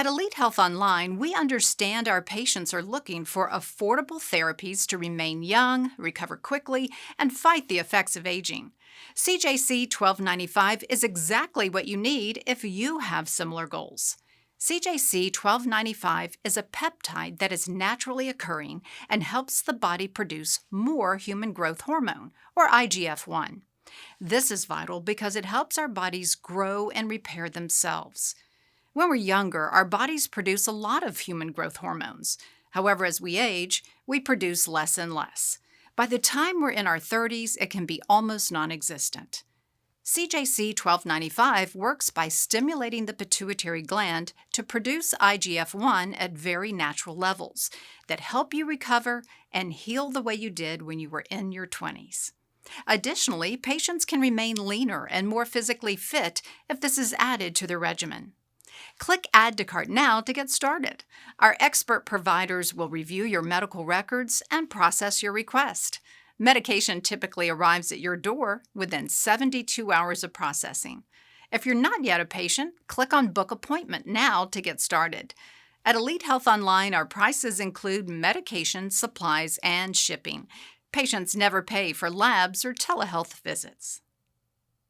At Elite Health Online, we understand our patients are looking for affordable therapies to remain young, recover quickly, and fight the effects of aging. CJC 1295 is exactly what you need if you have similar goals. CJC 1295 is a peptide that is naturally occurring and helps the body produce more human growth hormone, or IGF-1. This is vital because it helps our bodies grow and repair themselves. When we're younger, our bodies produce a lot of human growth hormones. However, as we age, we produce less and less. By the time we're in our 30s, it can be almost non-existent. CJC 1295 works by stimulating the pituitary gland to produce IGF-1 at very natural levels that help you recover and heal the way you did when you were in your 20s. Additionally, patients can remain leaner and more physically fit if this is added to their regimen. Click Add to Cart now to get started. Our expert providers will review your medical records and process your request. Medication typically arrives at your door within 72 hours of processing. If you're not yet a patient, click on Book Appointment now to get started. At Elite Health Online, our prices include medication, supplies, and shipping. Patients never pay for labs or telehealth visits.